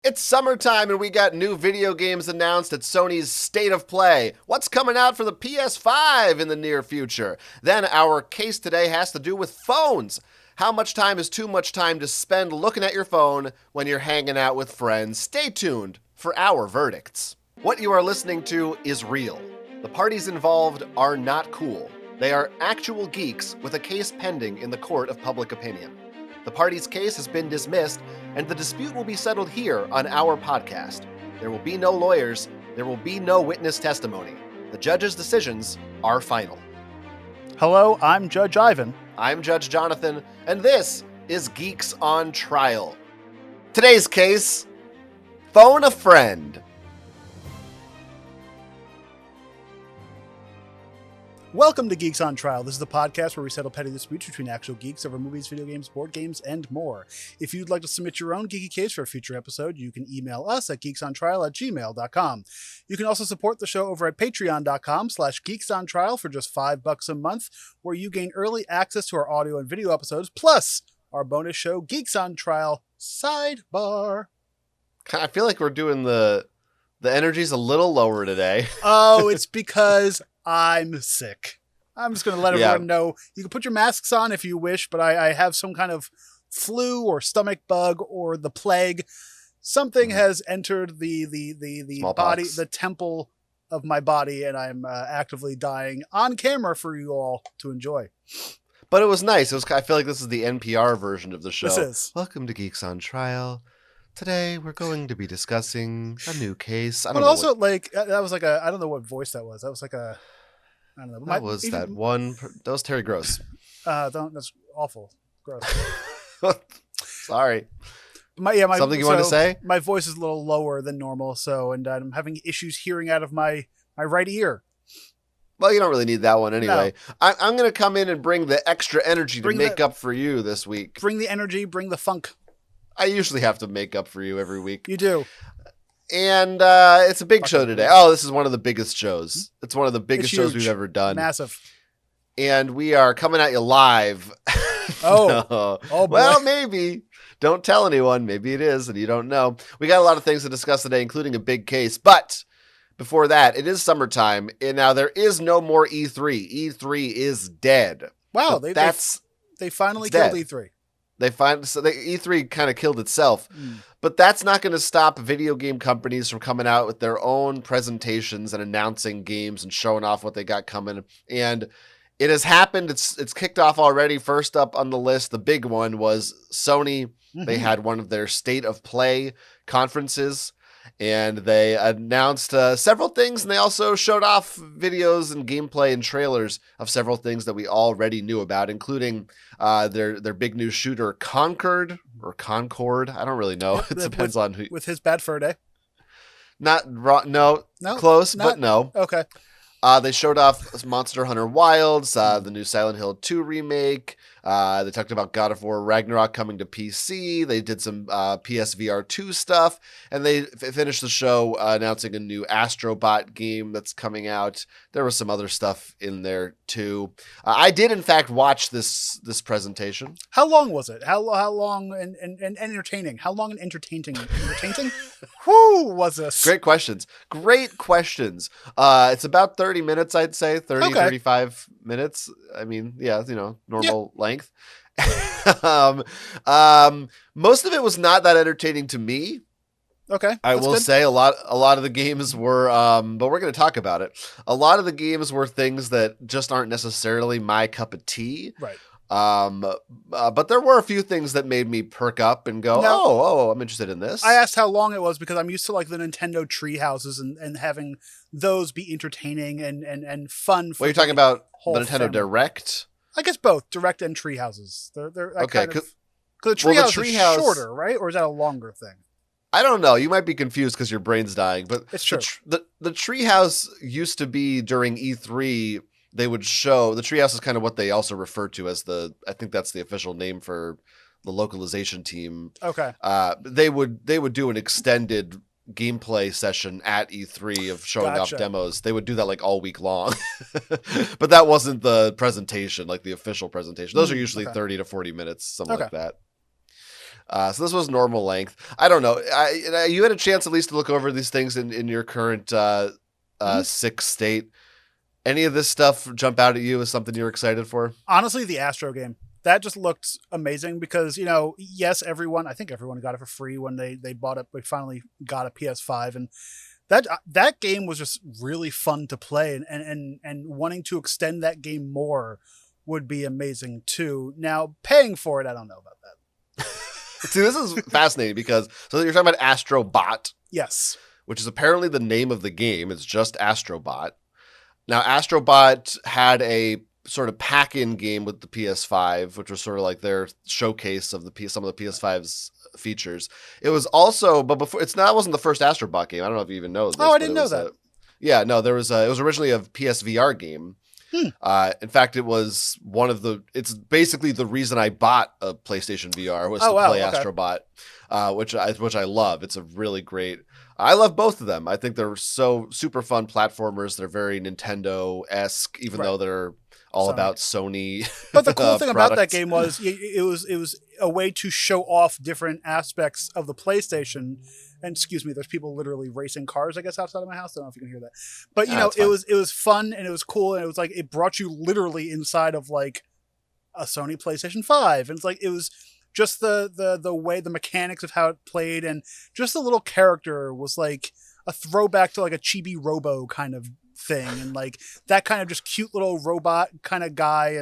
It's summertime and we got new video games announced at Sony's State of Play. What's coming out for the PS5 in the near future? Then our case today has to do with phones. How much time is too much time to spend looking at your phone when you're hanging out with friends? Stay tuned for our verdicts. What you are listening to is real. The parties involved are not cool. They are actual geeks with a case pending in the court of public opinion. The party's case has been dismissed, and the dispute will be settled here on our podcast. There will be no lawyers. There will be no witness testimony. The judge's decisions are final. Hello, I'm Judge Ivan. I'm Judge Jonathan, and this is Geeks on Trial. Today's case, phone a friend. Welcome to Geeks on Trial. This is the podcast where we settle petty disputes between actual geeks over movies, video games, board games, and more. If you'd like to submit your own geeky case for a future episode, you can email us at geeksontrial@gmail.com. You can also support the show over at patreon.com/geeksontrial for just $5 a month, where you gain early access to our audio and video episodes, plus our bonus show, Geeks on Trial Sidebar. I feel like we're doing the energy's a little lower today. Oh, it's because I'm sick. I'm just going to let everyone know. You can put your masks on if you wish, but I have some kind of flu or stomach bug or the plague. Something has entered the body, the temple of my body, and I'm actively dying on camera for you all to enjoy. But it was nice. I feel like this is the NPR version of the show. This is. Welcome to Geeks on Trial. Today we're going to be discussing a new case. But also, that was like a, I don't know what voice that was. That was like a, I don't know. That was Terry Gross. That's awful. Gross. Sorry. Something you want to say? My voice is a little lower than normal, and I'm having issues hearing out of my right ear. Well, you don't really need that one anyway. No. I'm going to come in and bring the extra energy to make up for you this week. Bring the energy, bring the funk. I usually have to make up for you every week. You do. And it's a big show today. Oh, this is one of the biggest shows. It's one of the biggest shows we've ever done. Massive. And we are coming at you live. Oh. No. Oh, boy. Well, maybe. Don't tell anyone. Maybe it is, and you don't know. We got a lot of things to discuss today, including a big case. But before that, it is summertime. And now there is no more E3. E3 is dead. Wow. They finally killed E3. E3 kind of killed itself, but that's not going to stop video game companies from coming out with their own presentations and announcing games and showing off what they got coming. And it has happened. It's kicked off already. First up on the list, the big one was Sony. Mm-hmm. They had one of their State of Play conferences, and they announced several things, and they also showed off videos and gameplay and trailers of several things that we already knew about, including their big new shooter Concord. I don't really know. It depends on who. With his bad fur day. No, close, but no. Okay. They showed off Monster Hunter Wilds, the new Silent Hill 2 remake. They talked about God of War Ragnarok coming to PC. They did some PSVR 2 stuff, and they finished the show announcing a new Astrobot game that's coming out. There was some other stuff in there too. I did, in fact, watch this presentation. How long was it? How long and entertaining? How long and entertaining? Who was this? Great questions. It's about 30 minutes, I'd say. 35 minutes. I mean, yeah, normal length. Most of it was not that entertaining to me. Okay. I will say a lot of the games were, but we're going to talk about it. A lot of the games were things that just aren't necessarily my cup of tea. Right. But there were a few things that made me perk up and go, oh, I'm interested in this. I asked how long it was because I'm used to like the Nintendo tree houses and having those be entertaining and fun. What are you talking about? The Nintendo family. Direct? I guess both Direct and tree houses. They're okay. Because the tree house is shorter, right? Or is that a longer thing? I don't know. You might be confused because your brain's dying, but it's true. The treehouse used to be during E3. They would show the treehouse is kind of what they also refer to as I think that's the official name for the localization team. Okay. They would do an extended gameplay session at E3 of showing off demos. They would do that like all week long, but that wasn't the presentation, like the official presentation. Those are usually 30 to 40 minutes, something like that. So this was normal length. I don't know. You had a chance at least to look over these things in your current sick state. Any of this stuff jump out at you as something you're excited for? Honestly, the Astro game. That just looked amazing because, yes, I think everyone got it for free when they bought it. We finally got a PS5, and that game was just really fun to play, and wanting to extend that game more would be amazing too. Now, paying for it, I don't know about that. See, this is fascinating because you're talking about Astrobot. Yes. Which is apparently the name of the game. It's just Astrobot. Now, Astrobot had a sort of pack-in game with the PS5, which was sort of like their showcase of some of the PS5's features. It was also, but before it wasn't the first Astrobot game. I don't know if you even know this. Oh, I didn't know that. Yeah, no, it was originally a PSVR game. In fact, it's basically the reason I bought a PlayStation VR was to play Astrobot, which I love. It's a really great. I love both of them. I think they're so super fun platformers. They're very Nintendo-esque, even though they're all about Sony. But the cool thing about that game was it was a way to show off different aspects of the PlayStation. And excuse me, there's people literally racing cars, I guess, outside of my house. I don't know if you can hear that. But it was fun and it was cool, and it was like it brought you literally inside of like a Sony PlayStation 5. And it's like it was just the way, the mechanics of how it played, and just the little character was like a throwback to like a chibi Robo kind of thing, and like that kind of just cute little robot kind of guy,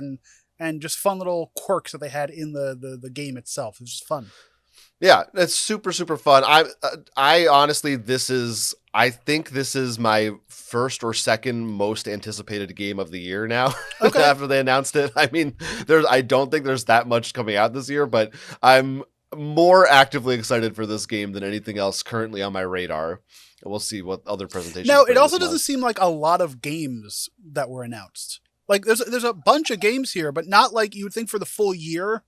and just fun little quirks that they had in the game itself. It was just fun. Yeah, it's super, super fun. I honestly, I think this is my first or second most anticipated game of the year now. Okay. After they announced it. I mean, I don't think there's that much coming out this year, but I'm more actively excited for this game than anything else currently on my radar. We'll see what other presentations. Now, it also doesn't seem like a lot of games that were announced. Like there's a bunch of games here, but not like you would think for the full year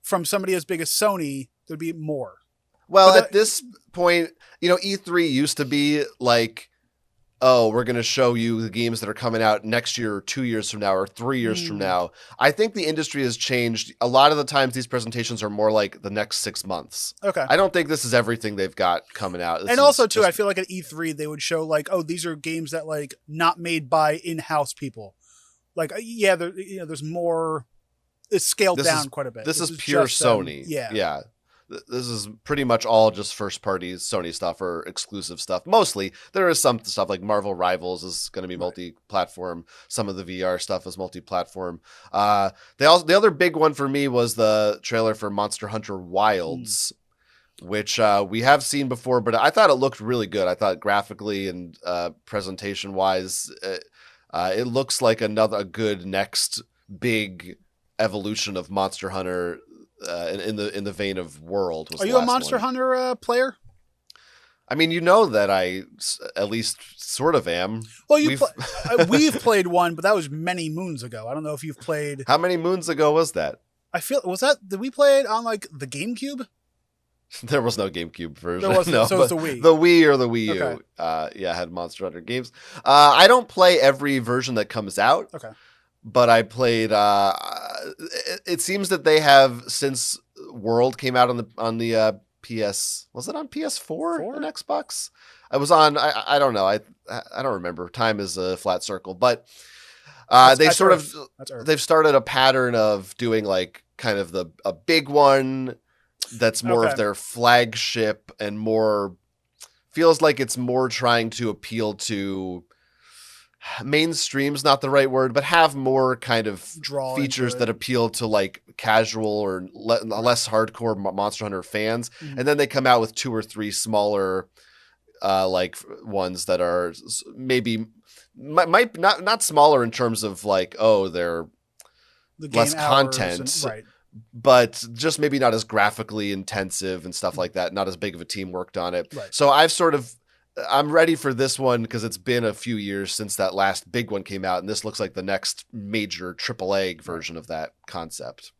from somebody as big as Sony. There'd be more. Well, at this point, E3 used to be like, oh, we're going to show you the games that are coming out next year or 2 years from now or 3 years from now. I think the industry has changed. A lot of the times these presentations are more like the next 6 months. Okay. I don't think this is everything they've got coming out. And also, too, I feel like at E3 they would show like, oh, these are games that like not made by in-house people. Like, yeah, there's more. It's scaled down quite a bit. This is pure Sony. Yeah. This is pretty much all just first-party Sony stuff or exclusive stuff. Mostly, there is some stuff like Marvel Rivals is going to be multi-platform. Some of the VR stuff is multi-platform. The other big one for me was the trailer for Monster Hunter Wilds, which we have seen before, but I thought it looked really good. I thought graphically and presentation-wise, it looks like a good next big evolution of Monster Hunter. In the vein of World. Are you a Monster Hunter player? I mean, that I at least sort of am. Well, we've played one, but that was many moons ago. I don't know if you've played. How many moons ago was that? Did we play it on like the GameCube? There was no GameCube version. There wasn't, no, so it was the Wii. The Wii or the Wii U. Okay. Had Monster Hunter games. I don't play every version that comes out. Okay. But I played. It seems that they have, since World came out on the PS. Was it on PS4 and Xbox? I was on. I don't know. I don't remember. Time is a flat circle. But they've started a pattern of doing like kind of a big one that's more of their flagship and more feels like it's more trying to appeal to. Mainstream's not the right word, but have more kind of features that appeal to like casual or less hardcore Monster Hunter fans. And then they come out with 2 or 3 smaller like ones that are maybe might not smaller in terms of like, oh, they're less content, but just maybe not as graphically intensive and stuff like that. Not as big of a team worked on it. Right. So I'm ready for this one because it's been a few years since that last big one came out, and this looks like the next major AAA version of that concept,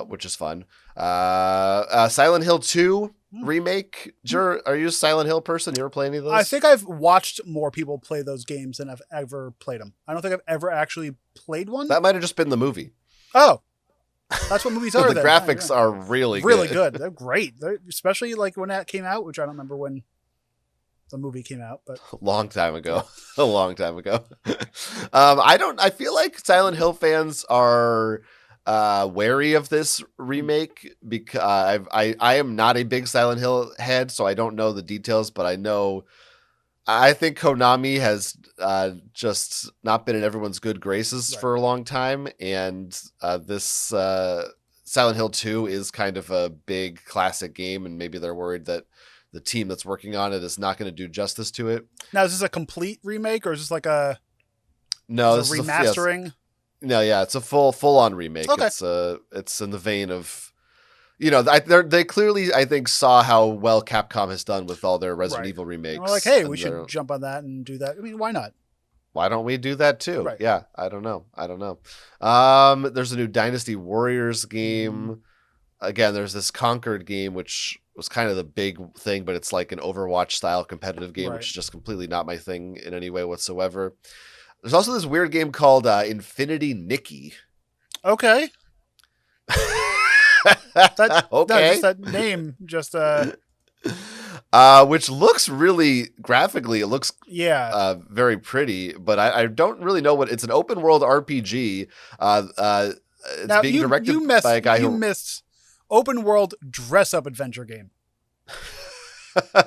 which is fun. Silent Hill 2 remake. Are you a Silent Hill person? You ever play any of those? I think I've watched more people play those games than I've ever played them. I don't think I've ever actually played one. That might have just been the movie. Oh. That's what movies are. The then. graphics Yeah. are really good. They're great. Especially like when that came out, which I don't remember when the movie came out, but a long time ago. A long time ago. I feel like Silent Hill fans are wary of this remake because I am not a big Silent Hill head, so I don't know the details, but I think Konami has just not been in everyone's good graces for a long time, and this Silent Hill 2 is kind of a big classic game, and maybe they're worried that the team that's working on it is not going to do justice to it. Now, is this a complete remake, or is this like a remastering? It's a full on remake. Okay. It's in the vein of, they clearly, I think, saw how well Capcom has done with all their Resident Evil remakes. And we're like, hey, we should jump on that and do that. I mean, why not? Why don't we do that too? Right. Yeah, I don't know. There's a new Dynasty Warriors game. Again, there's this Conquered game, which was kind of the big thing, but it's like an Overwatch style competitive game, which is just completely not my thing in any way whatsoever. There's also this weird game called Infinity Nikki. Okay. That name just which looks really graphically, it looks very pretty, but I don't really know what it's. An open world RPG. It's now, being directed by a guy who missed open world dress up adventure game.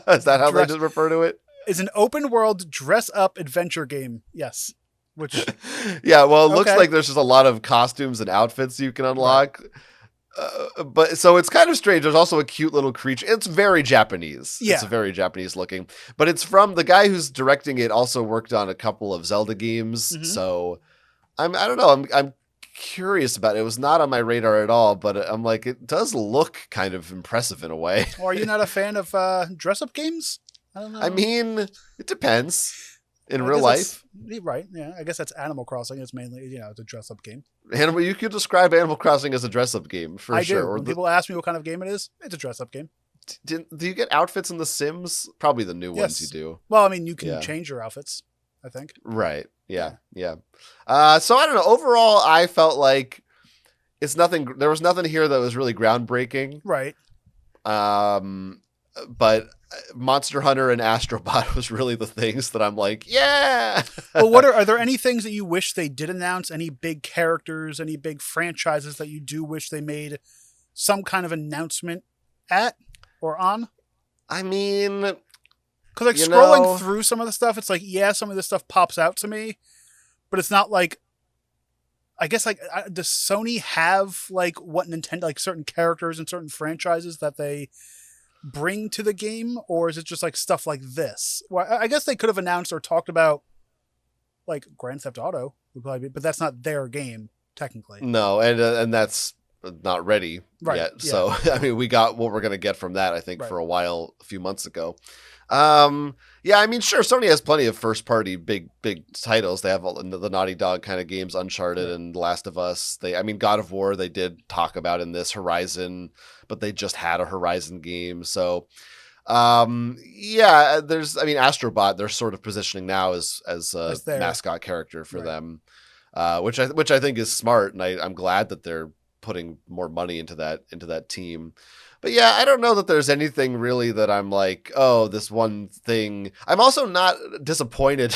Is that how they just refer to it? It's an open world dress up adventure game. Yes. Which yeah, well, it looks like there's just a lot of costumes and outfits you can unlock. But so it's kind of strange. There's also a cute little creature. It's very Japanese. Yeah. It's very Japanese looking. But it's from the guy who's directing it also worked on a couple of Zelda games. Mm-hmm. So I don't know. I'm curious about it. It was not on my radar at all, but I'm like, it does look kind of impressive in a way. Or are you not a fan of dress up games? I don't know. I mean, it depends. In real life, right? Yeah, I guess that's Animal Crossing. It's mainly it's a dress-up game. You could describe Animal Crossing as a dress-up game for sure. Do. When people ask me what kind of game it is, it's a dress-up game. Do you get outfits in The Sims? Probably the new ones you do. Well, I mean, you can change your outfits, I think. Right. Yeah. So I don't know. Overall, I felt like it's nothing. There was nothing here that was really groundbreaking. Right. But Monster Hunter and Astrobot was really the things that I'm like, yeah. Well, are there any things that you wish they did announce? Any big characters, any big franchises that you do wish they made some kind of announcement at or on? I mean, because scrolling through some of the stuff, it's like, some of this stuff pops out to me, but it's not like, I guess does Sony have like what Nintendo, like certain characters and certain franchises that they bring to the game, or is it just like stuff like this? Well, I guess they could have announced or talked about like Grand Theft Auto would probably be, but that's not their game technically. No, and that's not ready yet. Yeah. So I mean, we got what we're gonna get from that, I think, for a few months ago. I mean, sure, Sony has plenty of first party big titles. They have all the Naughty Dog kind of games, Uncharted and The Last of Us. God of War they did talk about in this, Horizon, but they just had a Horizon game. So Astrobot they're sort of positioning now as a mascot character for them, which I think is smart, and I'm glad that they're putting more money into that team. But yeah, I don't know that there's anything really that I'm like, oh, this one thing. I'm also not disappointed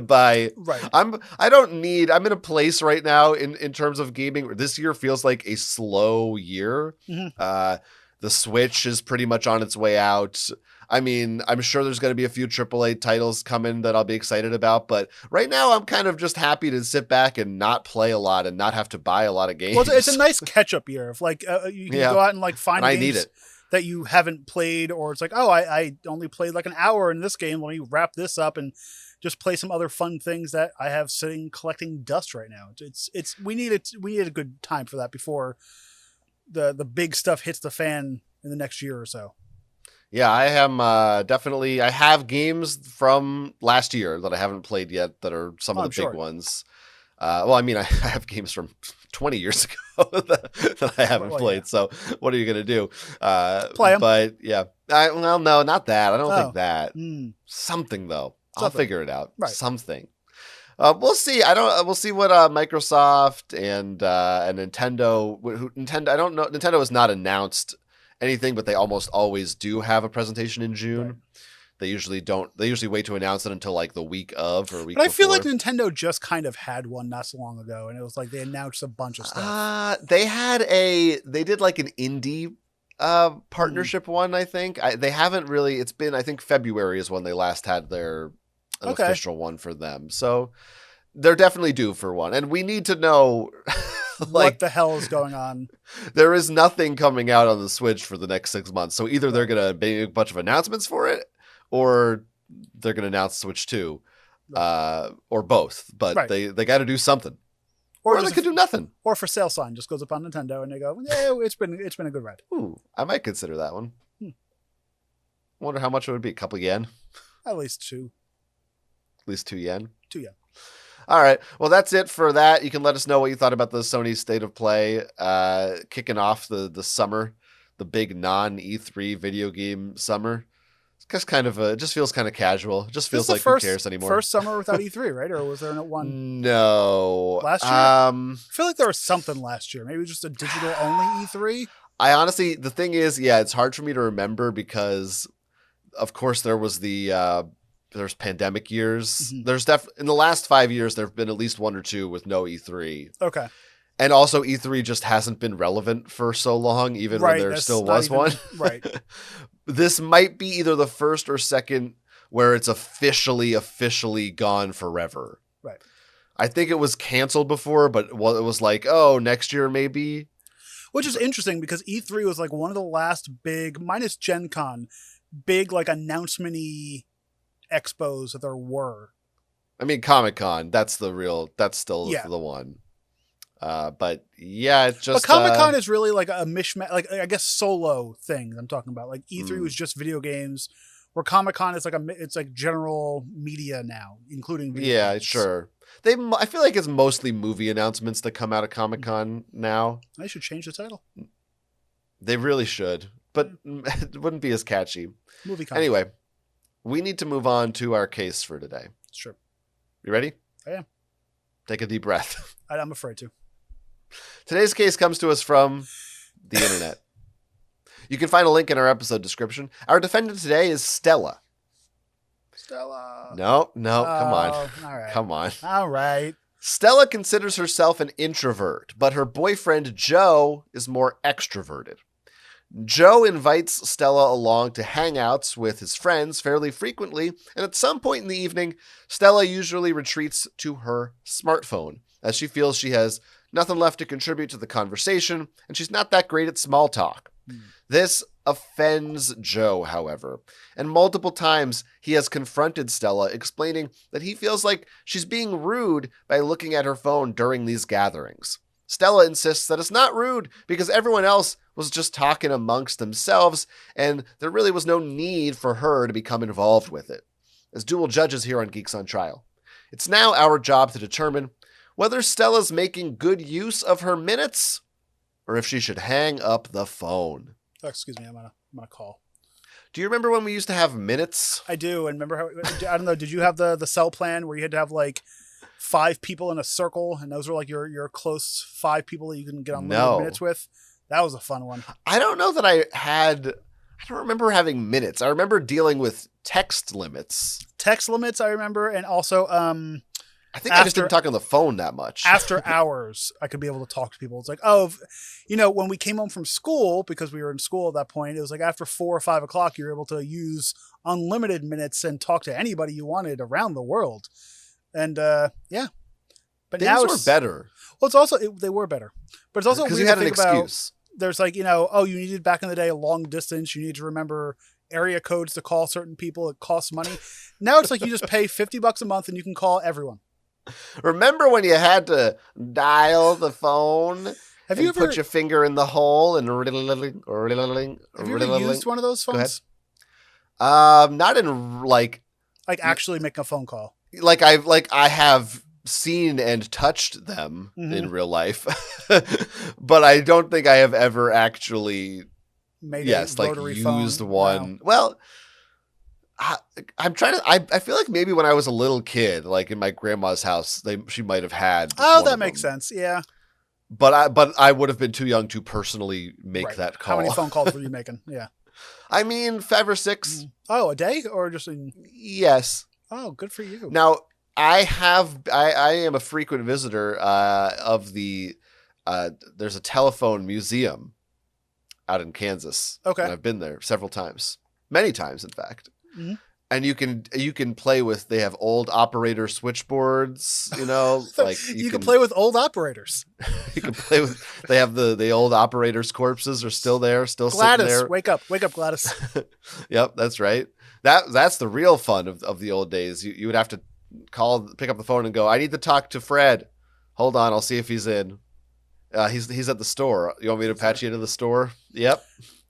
by. Right. I'm in a place right now in terms of gaming. This year feels like a slow year. Mm-hmm. The Switch is pretty much on its way out. I mean, I'm sure there's going to be a few AAA titles coming that I'll be excited about, but right now I'm kind of just happy to sit back and not play a lot and not have to buy a lot of games. Well, it's a nice catch-up year. If you can go out and like find games that you haven't played, or it's like, oh, I only played like an hour in this game. Let me wrap this up and just play some other fun things that I have sitting collecting dust right now. We need a good time for that before the big stuff hits the fan in the next year or so. Yeah, I am definitely. I have games from last year that I haven't played yet that are some of the big ones. I mean, I have games from 20 years ago that I haven't played. Yeah. So what are you going to do? Play them. But yeah, no, not that. I don't think that. Something though. I'll figure it out. Right. Something. We'll see. We'll see what Microsoft and Nintendo. Nintendo. I don't know. Nintendo has not announced anything, but they almost always do have a presentation in June. Right. They usually don't. They usually wait to announce it until like the week of or a week. But I feel like Nintendo just kind of had one not so long ago, and it was like they announced a bunch of stuff. They did like an indie partnership one. I think they haven't really. It's been I think February is when they last had their official one for them. So they're definitely due for one, and we need to know. What the hell is going on? There is nothing coming out on the Switch for the next 6 months. So either they're going to make a bunch of announcements for it, or they're going to announce Switch 2, or both. But they got to do something. Or they could do nothing. Or for sale sign just goes up on Nintendo and they go, yeah, it's been a good ride. Ooh, I might consider that one. Wonder how much it would be. A couple yen? At least 2. At least 2 yen? 2 yen. All right. Well, that's it for that. You can let us know what you thought about the Sony State of Play kicking off the summer, the big non-E3 video game summer. It's just kind of it just feels kind of casual. It just feels like who cares anymore. First summer without E3, right? Or was there one? No. Last year? I feel like there was something last year. Maybe just a digital-only E3? I honestly, the thing is, it's hard for me to remember because, of course, there was there's pandemic years. Mm-hmm. There's in the last 5 years, there have been at least 1 or 2 with no E3. Okay. And also E3 just hasn't been relevant for so long, even when there still was one. Right. This might be either the first or second where it's officially gone forever. Right. I think it was canceled before, but it was like, next year maybe. Which is interesting because E3 was like one of the last big, minus Gen Con, big like announcement-y expos that there were. I mean, Comic-Con, that's still the one. But yeah, it's just. But Comic-Con is really like a mishmash, like I guess solo thing I'm talking about. Like E3 was just video games, where Comic-Con is it's like general media now, including video games. Sure. I feel like it's mostly movie announcements that come out of Comic-Con now. They should change the title. They really should, but it wouldn't be as catchy. Movie Con. Anyway, we need to move on to our case for today. Sure. You ready? I am. Take a deep breath. I'm afraid to. Today's case comes to us from the internet. You can find a link in our episode description. Our defendant today is Stella. No, come on. All right. Come on. All right. Stella considers herself an introvert, but her boyfriend Joe is more extroverted. Joe invites Stella along to hangouts with his friends fairly frequently, and at some point in the evening, Stella usually retreats to her smartphone, as she feels she has nothing left to contribute to the conversation, and she's not that great at small talk. This offends Joe, however, and multiple times he has confronted Stella, explaining that he feels like she's being rude by looking at her phone during these gatherings. Stella insists that it's not rude because everyone else was just talking amongst themselves, and there really was no need for her to become involved with it. As dual judges here on Geeks on Trial, it's now our job to determine whether Stella's making good use of her minutes or if she should hang up the phone. Oh, excuse me, I'm on a call. Do you remember when we used to have minutes? I do, and remember how, I don't know, did you have the cell plan where you had to have like 5 people in a circle, and those were like your close 5 people that you can get on minutes with? That was a fun one. I don't know that I don't remember having minutes. I remember dealing with text limits. Text limits, I remember, and also I think I just didn't talk on the phone that much. After hours, I could be able to talk to people. It's like, when we came home from school, because we were in school at that point, it was like after 4 or 5 o'clock, you were able to use unlimited minutes and talk to anybody you wanted around the world. And yeah. But things now were better. Well, it's also, they were better. But it's also weird you had to an think excuse. There's like, you needed back in the day a long distance. You need to remember area codes to call certain people. It costs money. Now it's like you just pay $50 a month and you can call everyone. Remember when you had to dial the phone? Have you ever put your finger in the hole and have you ever used one of those phones? Go ahead. Not in like actually making a phone call. I have seen and touched them in real life, but I don't think I have ever actually used phone. One. Well, I'm trying to. I feel like maybe when I was a little kid, like in my grandma's house, she might have had. Oh, that makes sense. Yeah. But I would have been too young to personally make that call. How many phone calls were you making? Yeah. I mean, 5 or 6. Oh, a day or just in? Yes. Oh, good for you. Now I am a frequent visitor of the. There's a telephone museum out in Kansas. Okay. And I've been there several times, many times, in fact. Mm-hmm. And you can play with. They have old operator switchboards. Like you can play with old operators. You can play with. They have the old operators' corpses are still there, still Gladys, sitting there. wake up, Gladys. Yep, that's right. That's the real fun of the old days. You would have to pick up the phone and go, I need to talk to Fred. Hold on, I'll see if he's in. He's at the store. You want me to patch you into the store? Yep.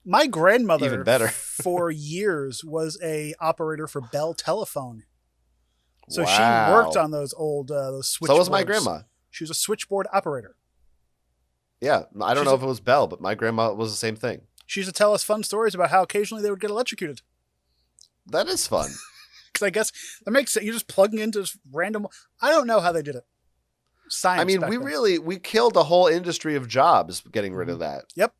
My grandmother, even better, for years was a operator for Bell Telephone. So wow. She worked on those old those switchboards. So was my grandma. She was a switchboard operator. Yeah, I don't know if it was Bell, but my grandma was the same thing. She used to tell us fun stories about how occasionally they would get electrocuted. That is fun. Because I guess that makes sense. You're just plugging into this random. I don't know how they did it. Science. I mean, we killed a whole industry of jobs getting rid of that. Yep.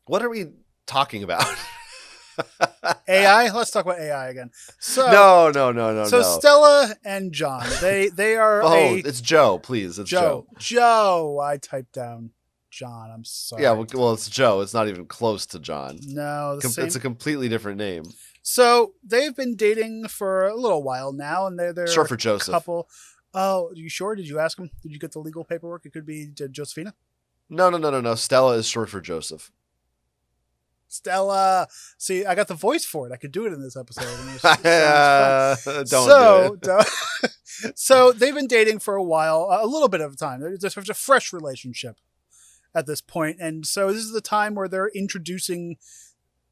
What are we talking about? AI? Let's talk about AI again. So No. So Stella and John, they are. It's Joe, please. It's Joe. Joe. I typed down John. I'm sorry. Yeah, well, it's Joe. It's not even close to John. No, it's a completely different name. So they've been dating for a little while now, and they're short for Joseph. Couple. Oh, are you sure? Did you ask him? Did you get the legal paperwork? It could be Josephina. No. Stella is short for Joseph. Stella. See, I got the voice for it. I could do it in this episode. Don't do it. So they've been dating for a while, a little bit of time. There's a fresh relationship at this point, and so this is the time where they're introducing.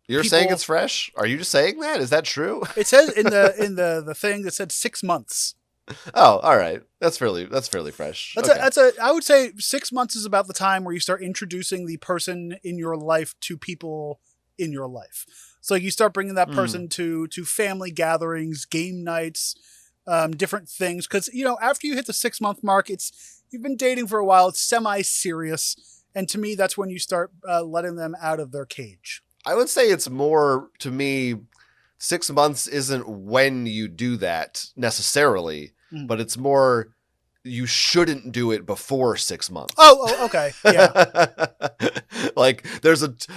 You're saying it's fresh? Are you just saying that? Is that true? It says in the thing that said 6 months. Oh, all right. That's fairly fresh. I would say 6 months is about the time where you start introducing the person in your life to people in your life. So you start bringing that person to family gatherings, game nights, different things. Because after you hit the 6 month mark, you've been dating for a while. It's semi-serious, and to me, that's when you start letting them out of their cage. I would say it's more, to me, 6 months isn't when you do that necessarily. But it's more, you shouldn't do it before 6 months. Oh, okay. Yeah. Like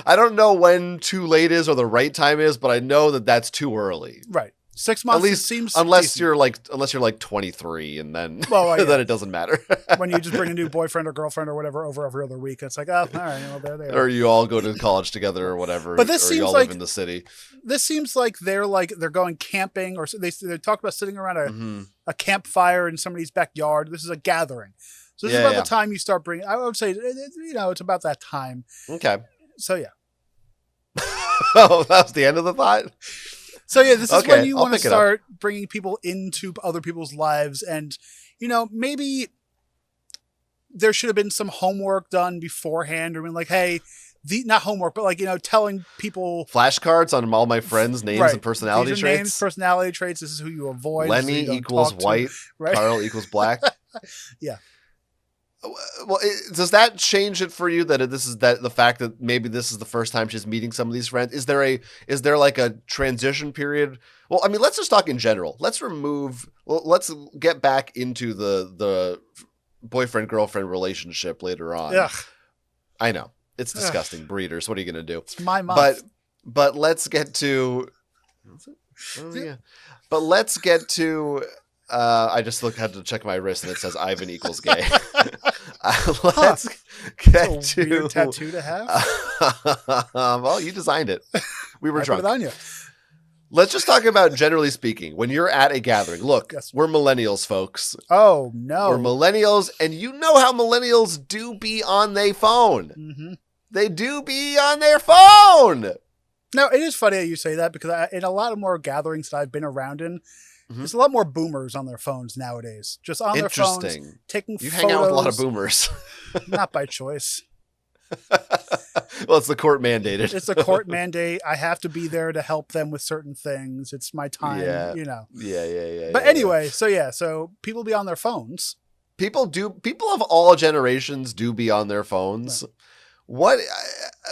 I don't know when too late is or the right time is, but I know that that's too early. Right. 6 months, at least, seems unless decent. you're like 23 and then, then it doesn't matter. When you just bring a new boyfriend or girlfriend or whatever over every other week, it's like, oh, all right, well, there they are. Or you all go to college together or whatever. But this or seems you all like live in the city. This seems like they're going camping, or they talk about sitting around a campfire in somebody's backyard. This is a gathering. So this is about the time you start bringing. I would say, it's about that time. Okay. So yeah. Oh, that was the end of the thought. So yeah, this is when you want to start up. Bringing people into other people's lives, and maybe there should have been some homework done beforehand. I mean, like, hey, not homework, but like telling people flashcards on all my friends' names and personality traits. Names, personality traits. This is who you avoid. Lenny equals white. Right? Carl equals black. Yeah. Well, does that change it for you that the fact that maybe this is the first time she's meeting some of these friends? Is there like a transition period? Well, I mean, let's just talk in general. Let's get back into the boyfriend girlfriend relationship later on. Ugh. I know it's disgusting. Breeders, what are you gonna do? It's my month. But let's get to. Oh yeah. But let's get to. I just had to check my wrist and it says Ivan equals gay. Let's get to weird tattoo to have. Well, you designed it. We were drunk. Put it on you. Let's just talk about, generally speaking, when you're at a gathering. Look, yes. We're millennials, folks. Oh no, we're millennials, and you know how millennials do be on their phone. Mm-hmm. They do be on their phone. Now, it is funny that you say that because in a lot of more gatherings that I've been around in. There's a lot more boomers on their phones nowadays. Just on their phones, taking photos. You hang out with a lot of boomers. Not by choice. Well, it's the court mandated. It's a court mandate. I have to be there to help them with certain things. It's my time, Yeah. you know. Yeah. But anyway, so people be on their phones. People of all generations do be on their phones. Right.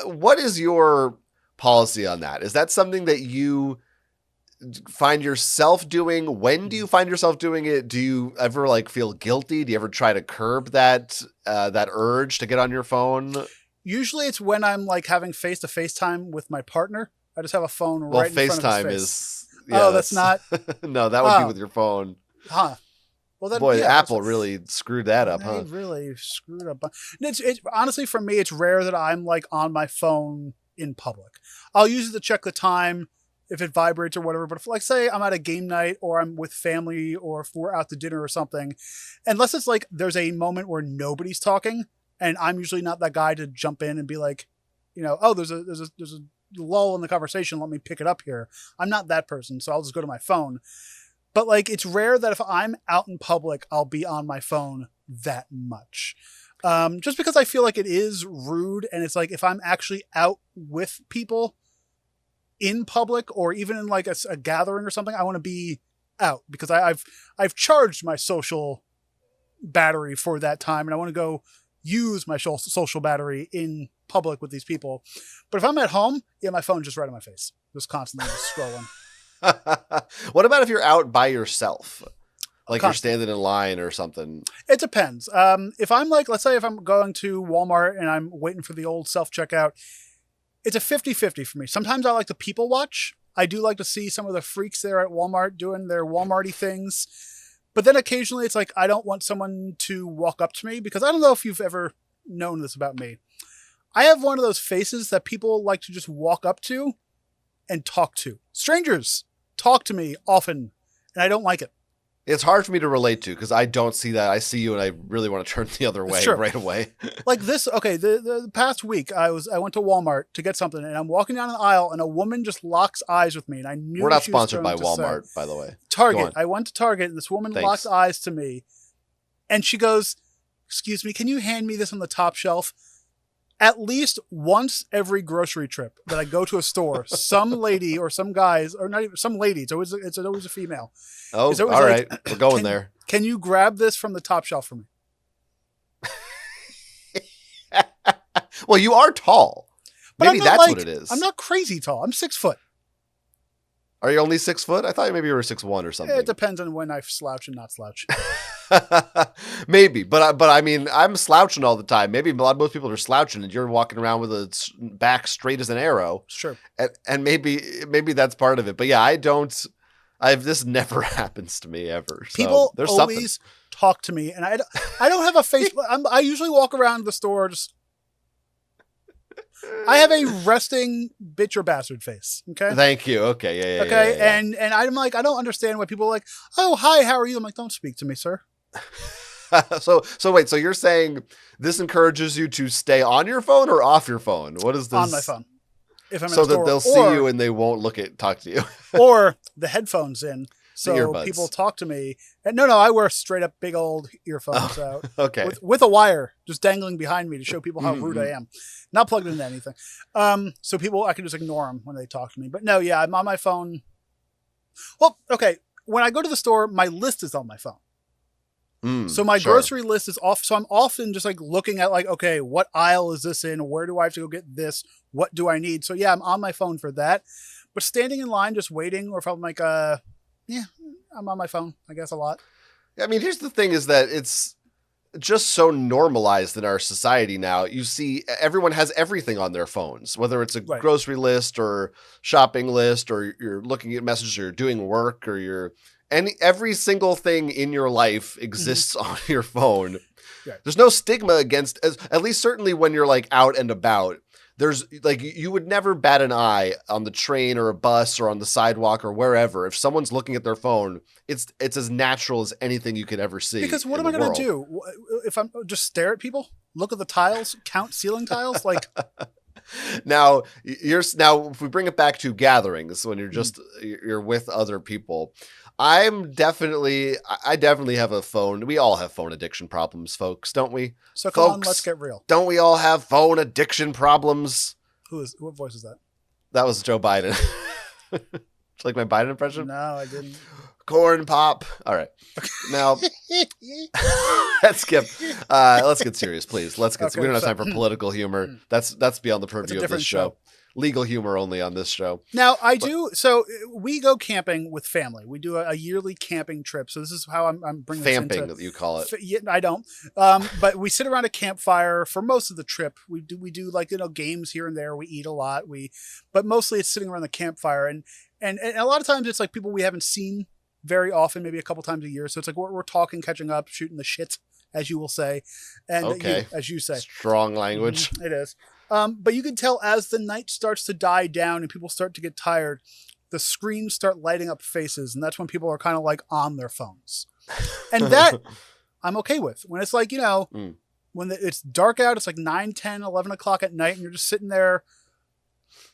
What is your policy on that? Is that something that you find yourself doing? When do you find yourself doing it? Do you ever like feel guilty? Do you ever try to curb that urge to get on your phone? Usually it's when I'm like having face-to-face time with my partner. I just have a phone right in front of his FaceTime face. is... Yeah, oh, that's not... No, that would be with your phone. Huh. Well, then, boy, Apple really screwed that up, huh? They really screwed up. It's honestly, for me, it's rare that I'm like on my phone in public. I'll use it to check the time if it vibrates or whatever. But if, like, say I'm at a game night or I'm with family or if we're out to dinner or something, unless it's like there's a moment where nobody's talking, and I'm usually not that guy to jump in and be like, you know, oh, there's a lull in the conversation. Let me pick it up here. I'm not that person, so I'll just go to my phone. But like, it's rare that if I'm out in public, I'll be on my phone that much. Just because I feel like it is rude, and it's like if I'm actually out with people in public or even in like a gathering or something, I want to be out because I've charged my social battery for that time, and I want to go use my social battery in public with these people. But if I'm at home, yeah, my phone's just right in my face, just constantly just scrolling. What about if you're out by yourself? Like you're standing in line or something? It depends. If I'm like, let's say if I'm going to Walmart and I'm waiting for the old self-checkout, it's a 50-50 for me. Sometimes I like to people watch. I do like to see some of the freaks there at Walmart doing their Walmart-y things. But then occasionally it's like, I don't want someone to walk up to me because I don't know if you've ever known this about me. I have one of those faces that people like to just walk up to and talk to. Strangers talk to me often, and I don't like it. It's hard for me to relate to because I don't see that. I see you and I really want to turn the other way right away. Like this, okay, the past week I went to Walmart to get something, and I'm walking down an aisle and a woman just locks eyes with me, and I knew we're not sponsored by Walmart, by the way. Target. I went to Target and this woman locks eyes to me and she goes, "Excuse me, can you hand me this on the top shelf?" At least once every grocery trip that I go to a store, some lady or some guys, or not even some lady, it's always a female. Oh, all right. We're going there. Can you grab this from the top shelf for me? Well, you are tall. But maybe that's what it is. I'm not crazy tall. I'm 6 foot. Are you only 6 foot? I thought maybe you were 6'1" or something. It depends on when I slouch and not slouch. Maybe, but I mean, I'm slouching all the time. Maybe most people are slouching, and you're walking around with a back straight as an arrow. Sure. And maybe that's part of it. But yeah, this never happens to me ever. So people there's always talk to me, and I don't have a face. I usually walk around the store just. I have a resting bitch or bastard face. Okay. Thank you. Okay. Yeah. Okay. Yeah. And I'm like, I don't understand why people are like, "Oh, hi, how are you?" I'm like, "Don't speak to me, sir." So wait. So you're saying this encourages you to stay on your phone or off your phone? What is this? On my phone. If I'm so in the that they'll see you and they won't talk to you. Or the headphones in. So earbuds. People talk to me. And no, I wear straight up big old earphones out. Okay. With a wire just dangling behind me to show people how rude I am. Not plugged into anything. So I can just ignore them when they talk to me. But no, yeah, I'm on my phone. Well, okay. When I go to the store, my list is on my phone. So my grocery list is off. So I'm often just like looking at like, okay, what aisle is this in? Where do I have to go get this? What do I need? So yeah, I'm on my phone for that. But standing in line, just waiting, or if I'm like, yeah, I'm on my phone, I guess, a lot. I mean, here's the thing is that it's just so normalized in our society now. You see everyone has everything on their phones, whether it's a grocery list or shopping list, or you're looking at messages, or you're doing work, or every single thing in your life exists on your phone. Right. There's no stigma against, at least certainly when you're like out and about. There's like, you would never bat an eye on the train or a bus or on the sidewalk or wherever. If someone's looking at their phone, it's as natural as anything you could ever see. Because what am I going to do? If I'm just stare at people, look at the tiles, count ceiling tiles? Like, Now if we bring it back to gatherings when you're with other people, I definitely have a phone. We all have phone addiction problems, folks, don't we? So come on, let's get real. Don't we all have phone addiction problems? What voice is that? That was Joe Biden. Like my Biden impression? No, I didn't. Corn pop. All right. Now, let's get serious, please. We don't have time for political humor. That's beyond the purview of this show. Legal humor only on this show. Now, so we go camping with family. We do a yearly camping trip. So this is how I'm bringing this into... Famping, you call it. Yeah, I don't. But we sit around a campfire for most of the trip. We do like, games here and there. We eat a lot. But mostly it's sitting around the campfire. And a lot of times it's like people we haven't seen very often, maybe a couple times a year. So it's like we're talking, catching up, shooting the shit, as you will say. And okay. As you say. Strong language. It is. But you can tell as the night starts to die down and people start to get tired, the screens start lighting up faces. And that's when people are kind of like on their phones. And that I'm okay with. When it's like, when it's dark out, it's like 9, 10, 11 o'clock at night and you're just sitting there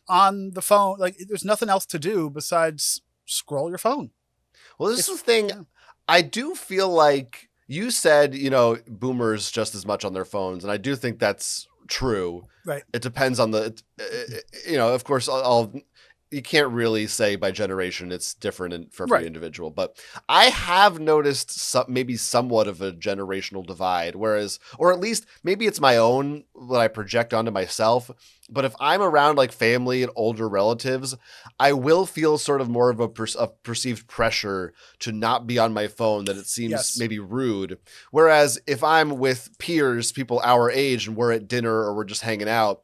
on the phone. Like there's nothing else to do besides scroll your phone. Well, this is the thing. Yeah. I do feel like you said, boomers just as much on their phones. And I do think that's true. Right. It depends on of course, you can't really say by generation. It's different for every individual. But I have noticed maybe somewhat of a generational divide, or at least maybe it's my own that I project onto myself. But if I'm around like family and older relatives, I will feel sort of more of a perceived pressure to not be on my phone, that it seems maybe rude. Whereas if I'm with peers, people our age, and we're at dinner or we're just hanging out,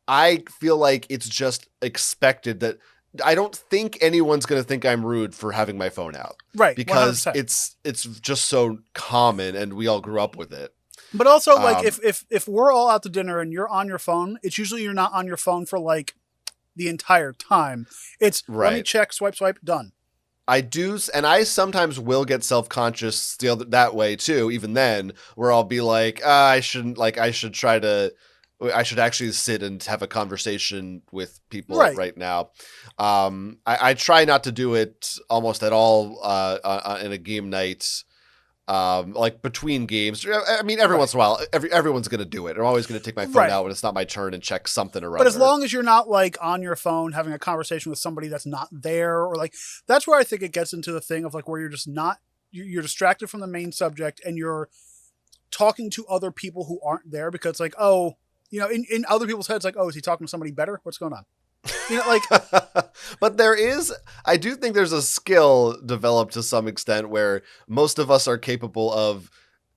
I feel like it's just expected that I don't think anyone's going to think I'm rude for having my phone out. Right. Because 100%. it's just so common and we all grew up with it. But also, like, if we're all out to dinner and you're on your phone, it's usually you're not on your phone for, like, the entire time. It's, let me check, swipe, done. I do, and I sometimes will get self-conscious still that way, too, even then, where I'll be like, I should actually sit and have a conversation with people right now. I try not to do it almost at all in a game night. Like between games. I mean, every once in a while, everyone's going to do it. I'm always going to take my phone out when it's not my turn and check something or other. But as long as you're not like on your phone having a conversation with somebody that's not there, or like, that's where I think it gets into the thing of like where you're just not, you're distracted from the main subject and you're talking to other people who aren't there because like, oh, in other people's heads, like, oh, is he talking to somebody better? What's going on? But I do think there's a skill developed to some extent where most of us are capable of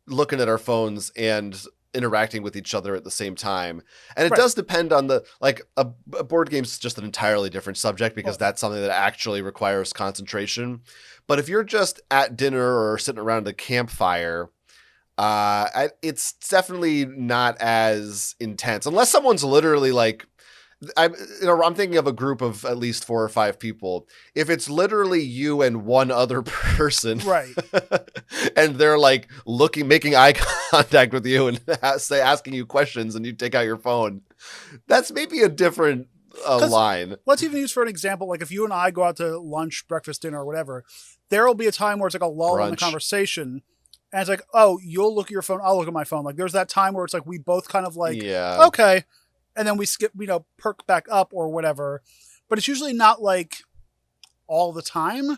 looking at our phones and interacting with each other at the same time. And it does depend on a board game's just an entirely different subject because that's something that actually requires concentration. But if you're just at dinner or sitting around a campfire, it's definitely not as intense unless someone's literally like, I'm thinking of a group of at least 4 or 5 people. If it's literally you and one other person, right, and they're like making eye contact with you and asking you questions, and you take out your phone, that's maybe a different line. Let's even use for an example, like if you and I go out to lunch, breakfast, dinner, or whatever, there will be a time where it's like a lull in the conversation. And it's like, oh, you'll look at your phone, I'll look at my phone. Like there's that time where it's like we both kind of like, okay. And then we skip, perk back up or whatever. But it's usually not like all the time.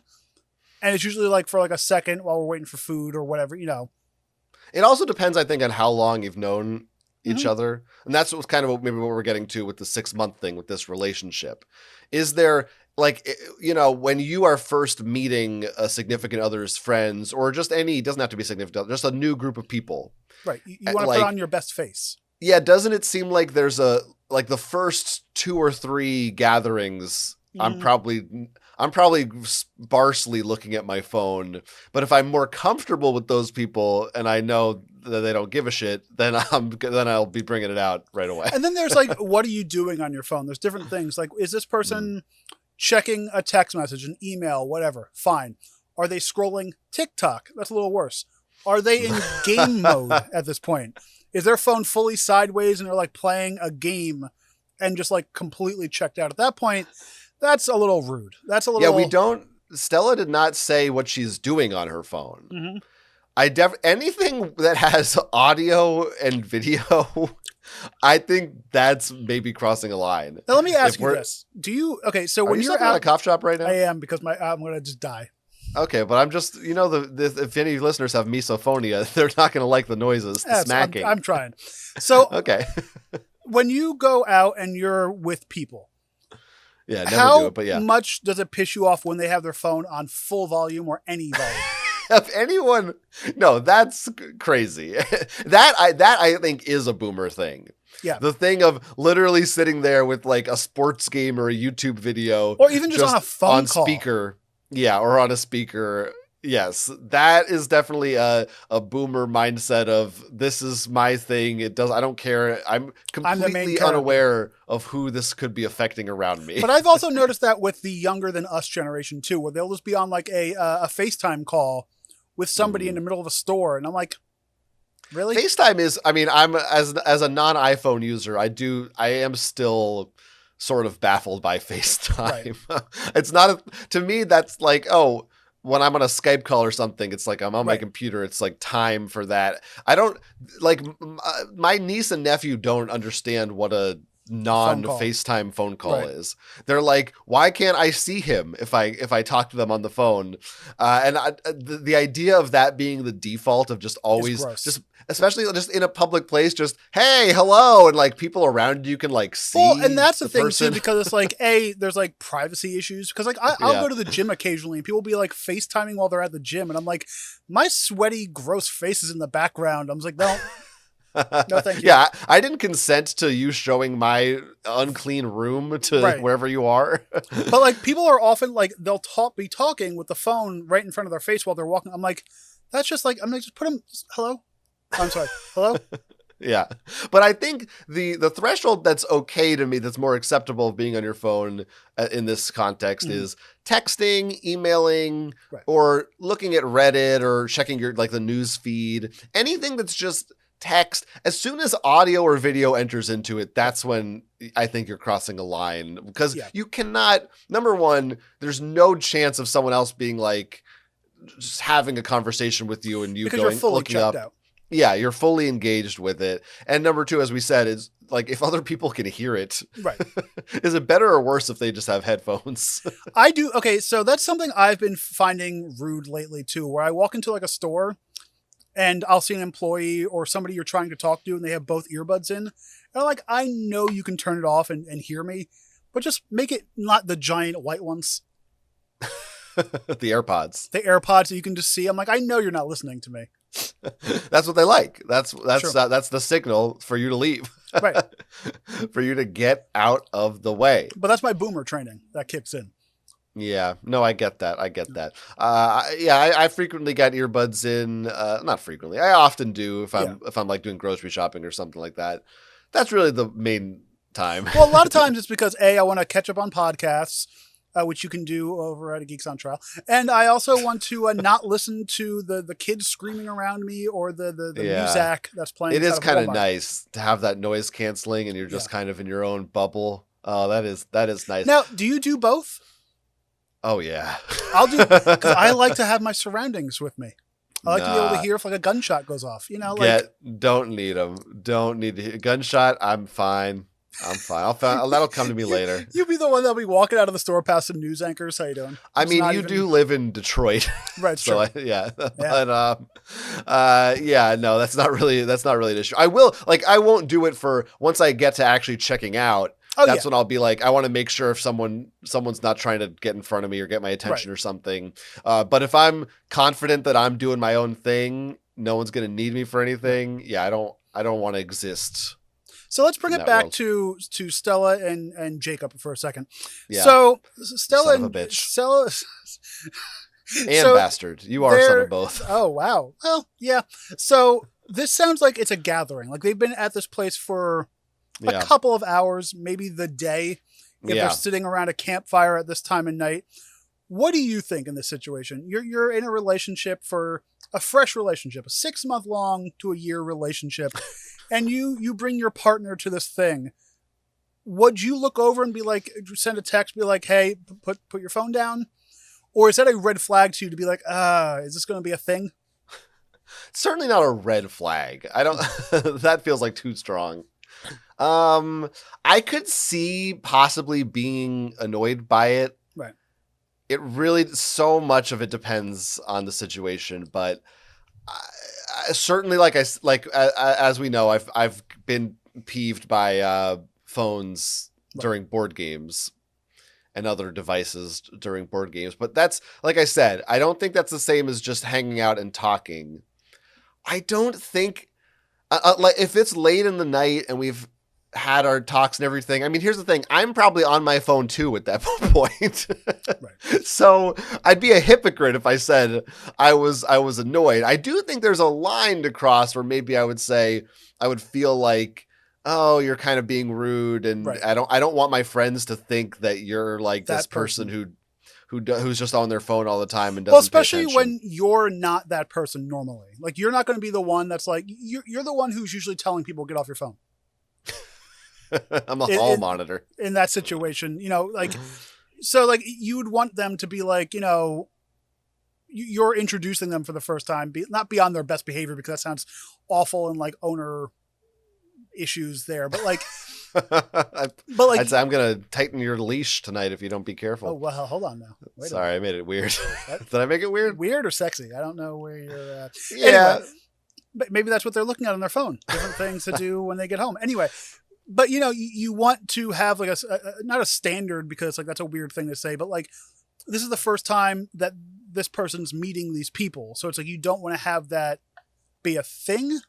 And it's usually like for like a second while we're waiting for food or whatever, It also depends, I think, on how long you've known each other. And that's what kind of maybe what we're getting to with the 6-month thing with this relationship. Is there like, when you are first meeting a significant other's friends or just it doesn't have to be significant, just a new group of people. Right. You want to put on your best face. Yeah, doesn't it seem like there's the first 2 or 3 gatherings, I'm probably sparsely looking at my phone, but if I'm more comfortable with those people and I know that they don't give a shit, then I'll be bringing it out right away. And then there's like, what are you doing on your phone? There's different things. Like, is this person checking a text message, an email, whatever? Fine. Are they scrolling TikTok? That's a little worse. Are they in game mode at this point? Is their phone fully sideways and they're like playing a game and just like completely checked out. At that point, that's a little rude. That's a little. Yeah, we don't. Stella did not say what she's doing on her phone. Mm-hmm. Anything that has audio and video, I think that's maybe crossing a line. Now let me ask you this: do you so when you're out at a cough shop right now? I am, because I'm gonna just die. Okay, but I'm just, if any listeners have misophonia, they're not going to like the noises, the smacking. I'm trying. So, okay. When you go out and you're with people, yeah, never do it, but yeah. How much does it piss you off when they have their phone on full volume or any volume? If anyone, no, that's crazy. that I think is a boomer thing. Yeah. The thing of literally sitting there with like a sports game or a YouTube video. Or even just on a phone call. Speaker. Yeah, or on a speaker. Yes, that is definitely a boomer mindset of this is my thing. I don't care. I'm completely unaware of who this could be affecting around me. But I've also noticed that with the younger than us generation too, where they'll just be on like a FaceTime call with somebody in the middle of a store, and I'm like, really? FaceTime is, I'm as a non-iPhone user, I am still sort of baffled by FaceTime. Right. It's not to me, that's like, oh, when I'm on a Skype call or something, it's like I'm on my computer. It's like time for that. I don't like my niece and nephew don't understand what a non-FaceTime phone call is. They're like, why can't I see him if I talk to them on the phone? The idea of that being the default of just always just, especially just in a public place, just, hey, hello. And like people around you can like see. Well, and that's the thing person. Too, because it's like, there's like privacy issues. Because like I'll go to the gym occasionally and people will be like FaceTiming while they're at the gym. And I'm like, my sweaty, gross face is in the background. I'm like, no. No, thank you. Yeah, I didn't consent to you showing my unclean room to wherever you are. But like people are often like, they'll be talking with the phone right in front of their face while they're walking. I'm like, that's just like, I'm like, just put them, hello? I'm sorry, hello? Yeah. But I think the threshold that's okay to me, that's more acceptable of being on your phone in this context is texting, emailing, or looking at Reddit or checking your like the news feed. Anything that's just text. As soon as audio or video enters into it, that's when I think you're crossing a line, because you cannot, number one, there's no chance of someone else being like just having a conversation with you and you because going you're fully looking checked up. Out. Yeah, you're fully engaged with it. And number two, as we said, is like if other people can hear it, is it better or worse if they just have headphones? I do. Okay, so that's something I've been finding rude lately too, where I walk into like a store and I'll see an employee or somebody you're trying to talk to and they have both earbuds in. And I'm like, I know you can turn it off and hear me, but just make it not the giant white ones. The AirPods. The AirPods that you can just see. I'm like, I know you're not listening to me. That's what they like. That's the signal for you to leave. Right. For you to get out of the way. But that's my boomer training that kicks in. Yeah, no, I get that. I frequently got earbuds in. Not frequently. I often do if I'm like doing grocery shopping or something like that. That's really the main time. Well, a lot of times it's because I want to catch up on podcasts, which you can do over at a Geeks on Trial, and I also want to not listen to the kids screaming around me or the music that's playing. It is kind of nice to have that noise canceling, and you're just kind of in your own bubble. Oh, that is nice. Now, do you do both? Oh yeah, I'll do, because I like to have my surroundings with me. I like to be able to hear if like a gunshot goes off. You know, don't need them. Don't need to hear gunshot. I'm fine. That'll come to me later. You'll be the one that'll be walking out of the store past some news anchors. How you doing? I mean, you do live in Detroit, right? So But no, that's not really an issue. I won't do it for once I get to actually checking out. That's when I'll be like, I want to make sure if someone's not trying to get in front of me or get my attention or something. But if I'm confident that I'm doing my own thing, no one's going to need me for anything. Yeah, I don't want to exist. So let's bring it back to Stella and Jacob for a second. Yeah. So Stella son of a bitch. Stella and bastard. You are son of both. Oh wow. Well, yeah. So this sounds like it's a gathering. Like they've been at this place for a couple of hours, maybe the day, if they're sitting around a campfire at this time of night. What do you think in this situation? You're in a relationship, for a fresh relationship, a 6-month long to a year relationship, and you bring your partner to this thing. would you look over and be like, send a text, be like, hey, put your phone down? Or is that a red flag to you to be like, is this going to be a thing? It's certainly not a red flag. I don't, that feels like too strong. I could see possibly being annoyed by it. Right. It really, so much of it depends on the situation, but certainly, as we know, I've been peeved by phones during board games and other devices during board games. But that's, like I said, I don't think that's the same as just hanging out and talking. I don't think, like, if it's late in the night and we've had our talks and everything. I mean, here's the thing. I'm probably on my phone too at that point. Right. So I'd be a hypocrite if I said I was annoyed. I do think there's a line to cross where maybe I would say, I would feel like, oh, you're kind of being rude. And right. I don't want my friends to think that you're like that this person who's just on their phone all the time and doesn't well, especially pay when you're not that person normally. Like, you're not going to be the one that's like, you're the one who's usually telling people, get off your phone. I'm a hall monitor in that situation, like, so like you would want them to be like, you're introducing them for the first time, not be on their best behavior, because that sounds awful and like owner issues there, but like, I'd say I'm going to tighten your leash tonight if you don't be careful. Oh, well, hold on now. Sorry, I made it weird. Did I make it weird? Weird or sexy? I don't know where you're at. Yeah. Anyway, but maybe that's what they're looking at on their phone. Different things to do when they get home. Anyway. But, you want to have like not a standard, because like that's a weird thing to say, but like this is the first time that this person's meeting these people. So it's like you don't want to have that be a thing.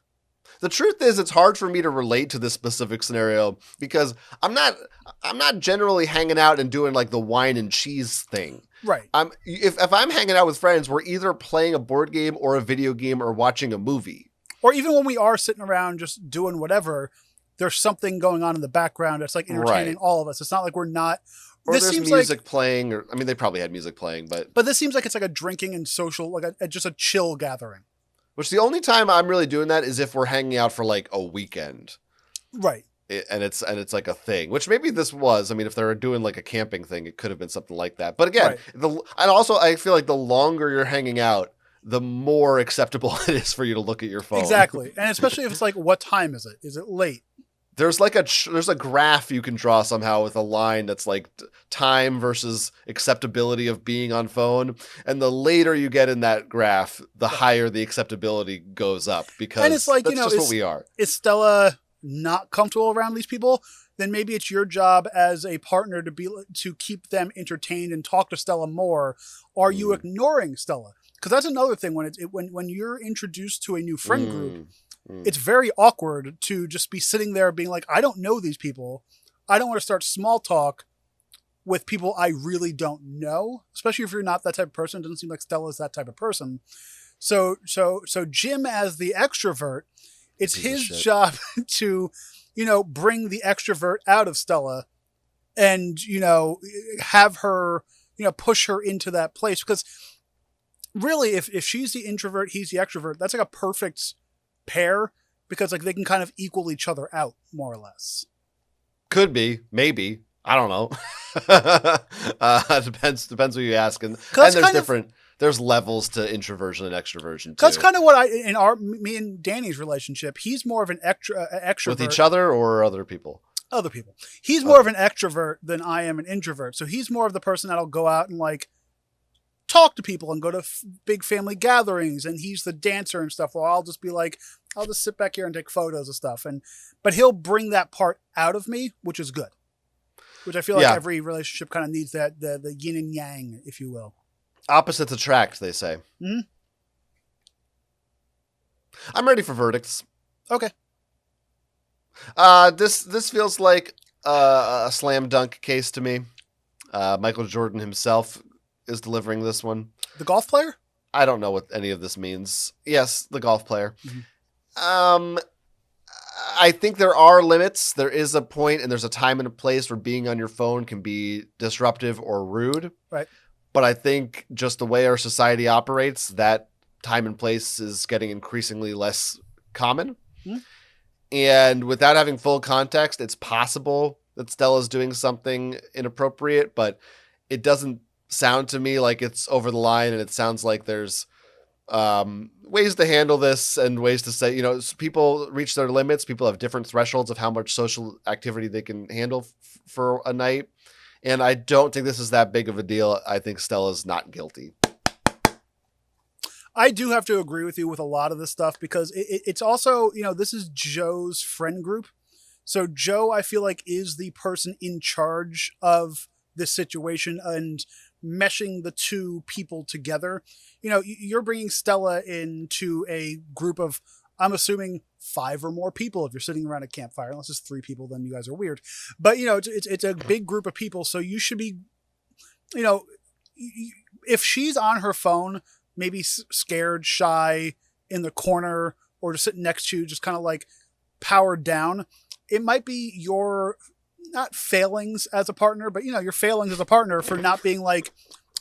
The truth is, it's hard for me to relate to this specific scenario because I'm not generally hanging out and doing like the wine and cheese thing. Right. If I'm hanging out with friends, we're either playing a board game or a video game or watching a movie. Or even when we are sitting around just doing whatever, there's something going on in the background that's like entertaining all of us. It's not like we're not. Or this there's music playing, or I mean, they probably had music playing, but this seems like it's like a drinking and social, like just a chill gathering. Which the only time I'm really doing that is if we're hanging out for like a weekend, right? And it's like a thing. Which maybe this was. I mean, if they're doing like a camping thing, it could have been something like that. But again, I feel like the longer you're hanging out, the more acceptable it is for you to look at your phone. Exactly, and especially if it's like, what time is it? Is it late? There's like there's a graph you can draw somehow with a line that's like time versus acceptability of being on phone. And the later you get in that graph, the higher the acceptability goes up, because and it's like, that's just what we are. Is Stella not comfortable around these people? Then maybe it's your job as a partner to keep them entertained and talk to Stella more. Are you ignoring Stella? Because that's another thing when you're introduced to a new friend group. It's very awkward to just be sitting there being like, I don't know these people. I don't want to start small talk with people I really don't know, especially if you're not that type of person. It doesn't seem like Stella's that type of person. So Jim, as the extrovert, it's his job to, bring the extrovert out of Stella and, have her, push her into that place. Because really, if she's the introvert, he's the extrovert, that's like a perfect pair, because like they can kind of equal each other out more or less. Could be, maybe, I don't know. Depends who you ask, and there's levels to introversion and extroversion too. That's kind of what me and Danny's relationship. He's more of an extrovert with each other or other people. Other people. He's more of an extrovert than I am an introvert. So he's more of the person that'll go out and like talk to people and go to big family gatherings, and he's the dancer and stuff. Well, I'll just be like, I'll just sit back here and take photos and stuff. But he'll bring that part out of me, which is good. Which I feel like every relationship kind of needs that, the yin and yang, if you will. Opposites attract, they say. Mm-hmm. I'm ready for verdicts. Okay. This feels like a slam dunk case to me. Michael Jordan himself is delivering this one. The golf player? I don't know what any of this means. Yes, the golf player. Mm-hmm. I think there are limits. There is a point and there's a time and a place where being on your phone can be disruptive or rude. Right. But I think just the way our society operates, that time and place is getting increasingly less common. Mm-hmm. And without having full context, it's possible that Stella's doing something inappropriate, but it doesn't sound to me like it's over the line, and it sounds like there's ways to handle this and ways to say, people reach their limits. People have different thresholds of how much social activity they can handle for a night. And I don't think this is that big of a deal. I think Stella's not guilty. I do have to agree with you with a lot of this stuff because it's also, this is Joe's friend group. So Joe, I feel like, is the person in charge of this situation and meshing the two people together. You're bringing Stella into a group of, I'm assuming, 5 or more people if you're sitting around a campfire. Unless it's 3 people, then you guys are weird. But, it's a big group of people. So you should be, if she's on her phone, maybe scared, shy, in the corner, or just sitting next to you, just kind of like powered down, it might be your, not failings as a partner, but your failings as a partner for not being like,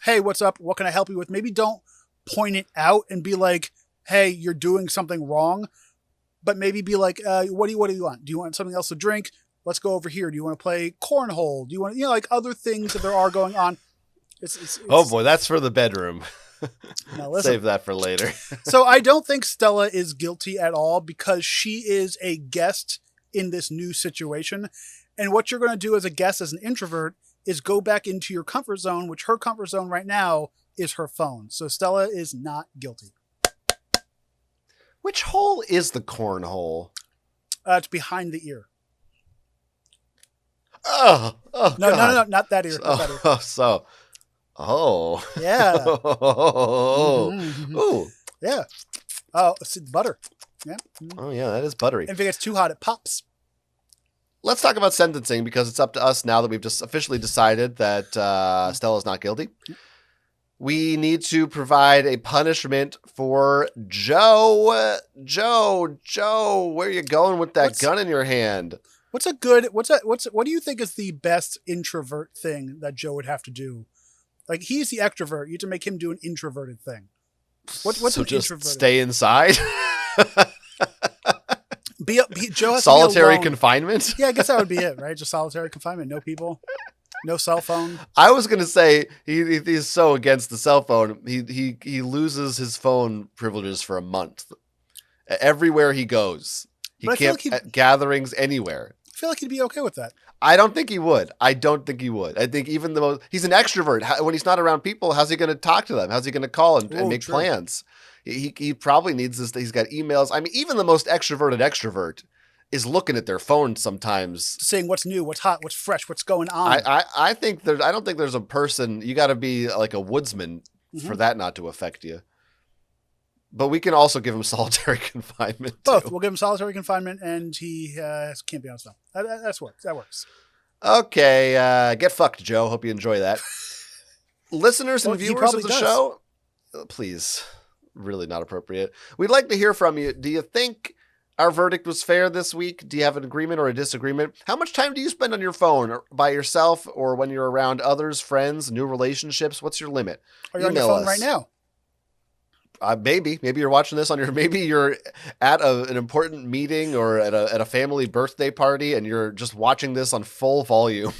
hey, what's up? What can I help you with? Maybe don't point it out and be like, hey, you're doing something wrong, but maybe be like, what do you want? Do you want something else to drink? Let's go over here. Do you want to play cornhole? Do you want, like other things that there are going on? It's oh boy, that's for the bedroom. Now listen. Save that for later. So I don't think Stella is guilty at all because she is a guest in this new situation. And what you're going to do as a guest, as an introvert, is go back into your comfort zone, which her comfort zone right now is her phone. So Stella is not guilty. Which hole is the cornhole? It's behind the ear. Oh no, God. No, not that ear. Not that ear. Yeah. Mm-hmm. Ooh. Yeah. Oh, it's butter. Yeah. Oh yeah, that is buttery. If it gets too hot, it pops. Let's talk about sentencing because it's up to us now that we've just officially decided that Stella's not guilty. We need to provide a punishment for Joe. Joe, where are you going with that gun in your hand? What do you think is the best introvert thing that Joe would have to do? Like, he's the extrovert. You have to make him do an introverted thing. What's so an just introverted? Stay inside? Joe has solitary to be confinement? Yeah, I guess that would be it, right? Just solitary confinement. No people. No cell phone. I was going to say he's so against the cell phone. He loses his phone privileges for a month. Everywhere he goes. He can't at gatherings anywhere. I feel like he'd be okay with that. I don't think he would. I think even he's an extrovert. When he's not around people, how's he going to talk to them? How's he going to call and make plans? He probably needs this. He's got emails. I mean, even the most extroverted extrovert is looking at their phone sometimes, saying what's new, what's hot, what's fresh, what's going on. I don't think there's a person. You got to be like a woodsman for that not to affect you. But we can also give him solitary confinement. Both. Too. We'll give him solitary confinement, and he can't be on his phone. That works. Okay. Get fucked, Joe. Hope you enjoy that. Listeners and viewers of the show, please. Really not appropriate. We'd like to hear from you. Do you think our verdict was fair this week? Do you have an agreement or a disagreement? How much time do you spend on your phone or by yourself or when you're around others, friends, new relationships? What's your limit? Are you on your phone right now? Maybe you're watching this maybe you're at an important meeting or at a family birthday party and you're just watching this on full volume.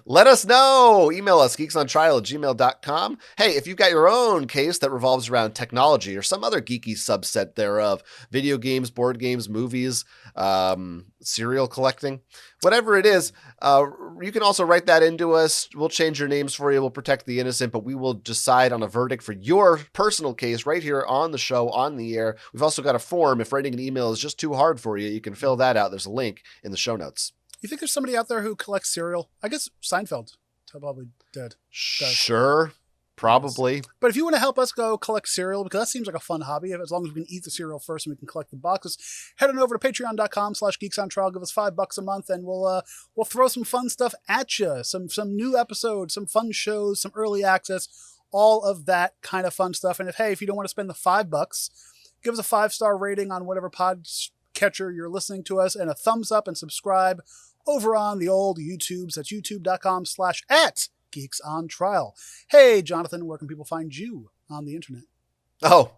Let us know. Email us, geeksontrial@gmail.com. Hey, if you've got your own case that revolves around technology or some other geeky subset thereof, video games, board games, movies, serial collecting, whatever it is, you can also write that into us. We'll change your names for you. We'll protect the innocent, but we will decide on a verdict for your personal case right here on the show, on the air. We've also got a form. If writing an email is just too hard for you, you can fill that out. There's a link in the show notes. You think there's somebody out there who collects cereal? I guess Seinfeld probably did. Sure, probably. But if you want to help us go collect cereal, because that seems like a fun hobby, as long as we can eat the cereal first and we can collect the boxes, head on over to patreon.com/geeksontrial. Give us $5 a month, and we'll throw some fun stuff at you. Some new episodes, some fun shows, some early access, all of that kind of fun stuff. And if you don't want to spend the $5, give us a 5-star rating on whatever podcatcher you're listening to us, and a thumbs up and subscribe over on the old YouTubes. That's youtube.com/@geeksontrial. Hey, Jonathan, where can people find you on the internet? Oh,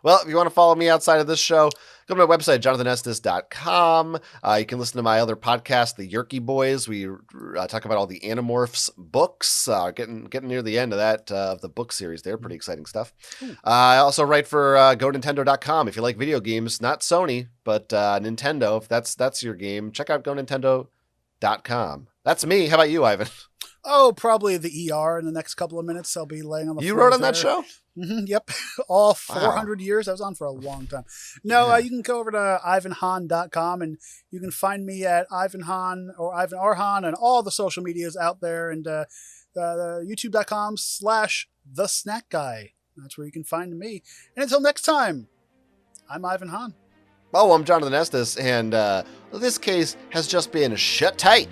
Well, if you want to follow me outside of this show, go to my website, jonathanestis.com. You can listen to my other podcast, The Yerky Boys. We talk about all the Animorphs books. Getting near the end of that, of the book series there. Pretty exciting stuff. I also write for GoNintendo.com. If you like video games, not Sony, but Nintendo, if that's your game, check out GoNintendo.com. That's me. How about you, Ivan? Oh, probably the ER in the next couple of minutes. I'll be laying on the floor. You wrote on that show? Mm-hmm, yep. All 400 years. I was on for a long time. No, you can go over to ivanhan.com and you can find me at Ivan Han or Ivan Arhan and all the social medias out there, and youtube.com/The Snack Guy. That's where you can find me. And until next time, I'm Ivan Han. Oh, I'm Jonathan Estes, and this case has just been shut tight.